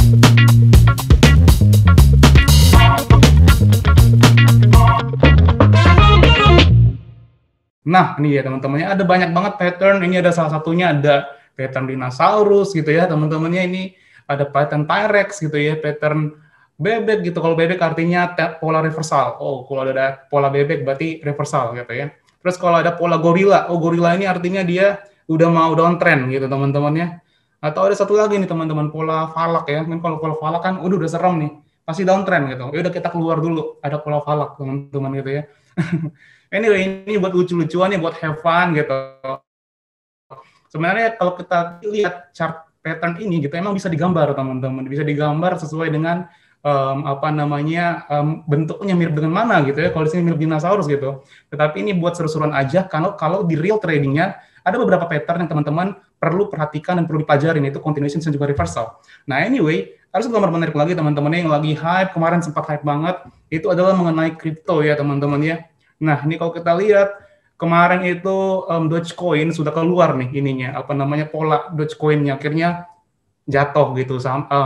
Nah, ini ya teman-temannya, ada banyak banget pattern. Ini ada salah satunya, ada pattern dinosaurus gitu ya teman-temannya. Ini ada pattern T-Rex gitu ya, pattern bebek gitu. Kalau bebek artinya pola reversal. Oh, kalau ada pola bebek berarti reversal gitu ya. Terus kalau ada pola gorila, oh gorila ini artinya dia udah mau downtrend gitu teman-temannya. Atau ada satu lagi nih teman-teman, pola falak ya. Kan kalau pola falak kan udah serem nih, pasti downtrend gitu. Ya udah kita keluar dulu, ada pola falak teman-teman gitu ya. Anyway, ini buat lucu-lucuan ya, buat have fun gitu. Sebenarnya kalau kita lihat chart pattern ini gitu, emang bisa digambar teman-teman, bisa digambar sesuai dengan bentuknya mirip dengan mana gitu ya. Kalau di sini mirip dinosaurus gitu. Tetapi ini buat seru-seruan aja. Kalau di real tradingnya ada beberapa pattern yang teman-teman perlu perhatikan dan perlu dipelajarin, itu continuation dan juga reversal. Nah anyway, harus gambar menarik lagi teman-teman yang lagi hype, kemarin sempat hype banget, itu adalah mengenai kripto ya teman-teman ya. Nah ini kalau kita lihat kemarin itu Dogecoin sudah keluar nih ininya, pola Dogecoin-nya akhirnya jatuh gitu,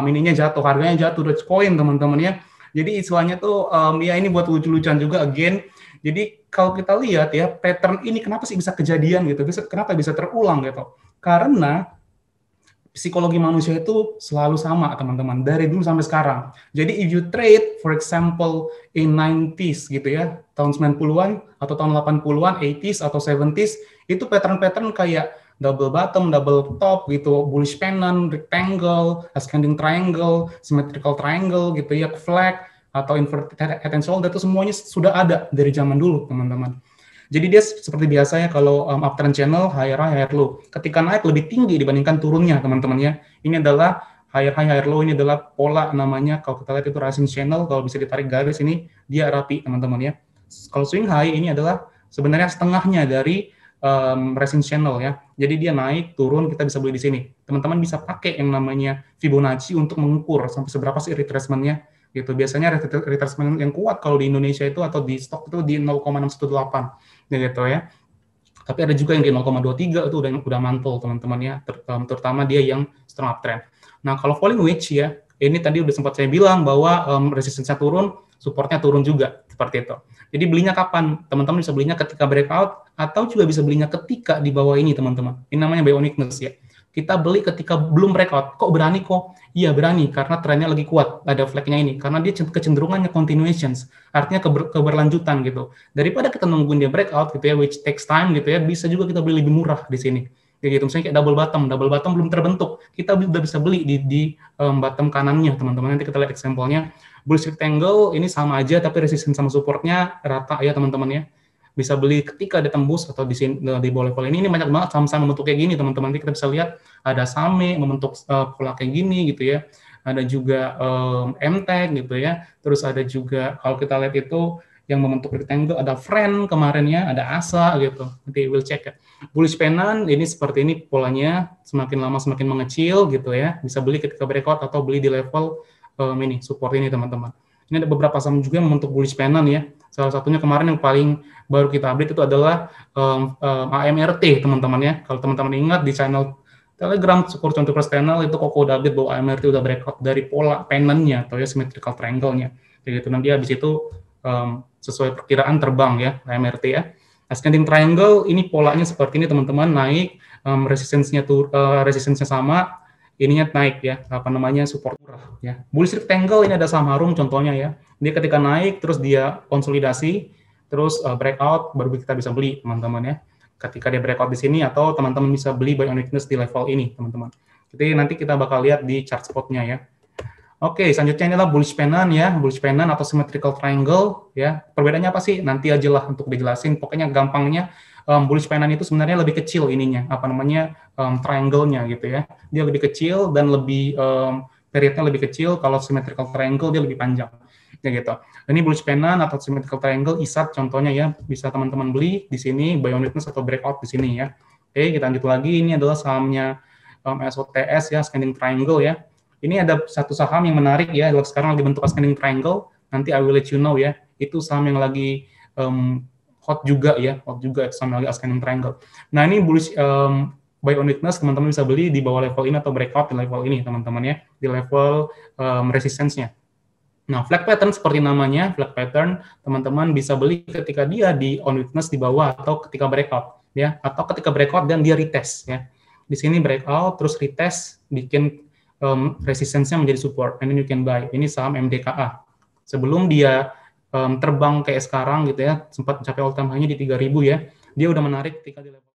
ininya jatuh, harganya jatuh Dogecoin teman-teman ya. Jadi istilahnya tuh ya ini buat lucu-lucuan juga again. Jadi kalau kita lihat ya pattern ini kenapa sih bisa kejadian gitu, kenapa bisa terulang gitu? Karena psikologi manusia itu selalu sama teman-teman dari dulu sampai sekarang. Jadi if you trade for example in 90s gitu ya, tahun 90-an atau tahun 80-an, 80s atau 70s, itu pattern-pattern kayak double bottom, double top gitu, bullish pennant, rectangle, ascending triangle, symmetrical triangle gitu ya, flag atau inverted head and shoulder, itu semuanya sudah ada dari zaman dulu teman-teman. Jadi dia seperti biasa ya, kalau uptrend channel, higher high, higher low. Ketika naik lebih tinggi dibandingkan turunnya, teman-teman ya. Ini adalah higher high, higher low, ini adalah pola namanya, kalau kita lihat itu rising channel, kalau bisa ditarik garis ini, dia rapi, teman-teman ya. Kalau swing high, ini adalah sebenarnya setengahnya dari rising channel ya. Jadi dia naik, turun, kita bisa beli di sini. Teman-teman bisa pakai yang namanya Fibonacci untuk mengukur sampai seberapa sih retracement-nya. Gitu. Biasanya retracement yang kuat kalau di Indonesia itu atau di stok itu di 0,618 gitu ya. Tapi ada juga yang di 0,23 itu udah mantul teman-teman ya, terutama dia yang strong uptrend. Nah kalau falling wedge ya, ini tadi udah sempat saya bilang bahwa resistance-nya turun, supportnya turun juga seperti itu. Jadi belinya kapan? Teman-teman bisa belinya ketika breakout atau juga bisa belinya ketika di bawah ini teman-teman. Ini namanya buy on weakness ya. Kita beli ketika belum breakout. Kok berani kok? Iya berani, karena trennya lagi kuat. Ada flag-nya ini. Karena dia kecenderungannya continuations. Artinya keberlanjutan gitu. Daripada kita nungguin dia breakout gitu ya, which takes time gitu ya, bisa juga kita beli lebih murah di sini. Kayak gitu. Misalnya kayak double bottom belum terbentuk. Kita udah bisa beli di bottom kanannya, teman-teman. Nanti kita lihat example-nya. Bullish rectangle, ini sama aja, tapi resistance sama supportnya rata ya, teman-teman ya. Bisa beli ketika ada tembus atau di bawah level ini banyak banget saham-saham membentuk kayak gini teman-teman. Nanti kita bisa lihat ada SAME membentuk pola kayak gini gitu ya, ada juga MTEK gitu ya, terus ada juga kalau kita lihat itu yang membentuk rectangle ada Friend kemarin ya, ada ASA gitu, nanti we'll check ya. Bullish pennant ini seperti ini polanya, semakin lama semakin mengecil gitu ya, bisa beli ketika breakout atau beli di level ini support ini teman-teman. Ini ada beberapa saham juga yang membentuk bullish pennant ya. Salah satunya kemarin yang paling baru kita update itu adalah AMRT teman-teman ya. Kalau teman-teman ingat di channel Telegram Support 20% channel itu kok udah update bahwa AMRT udah breakout dari pola pennant-nya atau ya symmetrical triangle-nya. Jadi itu nanti habis itu sesuai perkiraan terbang ya AMRT ya. Ascending triangle ini polanya seperti ini teman-teman, naik resistance-nya sama, ininya naik ya, support murah ya. Bullish rectangle ini ada saham Harum contohnya ya. Dia ketika naik terus dia konsolidasi, terus breakout baru kita bisa beli teman-teman ya. Ketika dia breakout di sini atau teman-teman bisa beli buy on weakness di level ini teman-teman. Jadi nanti kita bakal lihat di chart spotnya ya. Oke, selanjutnya ini adalah bullish pennant ya, bullish pennant atau symmetrical triangle ya. Perbedaannya apa sih? Nanti aja lah untuk dijelasin. Pokoknya gampangnya bullish pennant itu sebenarnya lebih kecil ininya, triangle-nya gitu ya. Dia lebih kecil dan lebih periodnya lebih kecil. Kalau symmetrical triangle dia lebih panjang. Ya gitu. Ini bullish pennant atau symmetrical triangle ISAT contohnya ya, bisa teman-teman beli di sini buy on weakness atau breakout di sini ya. Oke, kita lanjut lagi. Ini adalah sahamnya SOTS ya, ascending triangle ya. Ini ada satu saham yang menarik ya, sekarang lagi bentuk ascending triangle. Nanti I will let you know ya. Itu saham yang lagi hot juga ya, saham lagi ascending triangle. Nah, ini bullish buy on weakness, teman-teman bisa beli di bawah level ini atau breakout di level ini, teman-teman ya, di level resistance-nya. Nah, flag pattern seperti namanya, flag pattern, teman-teman bisa beli ketika dia di on weakness di bawah atau ketika breakout, ya, atau ketika breakout dan dia retest, ya. Di sini breakout, terus retest, bikin resistance-nya menjadi support, and then you can buy. Ini saham MDKA. Sebelum dia terbang kayak sekarang gitu ya, sempat mencapai all time high-nya di 3.000 ya, dia udah menarik ketika di level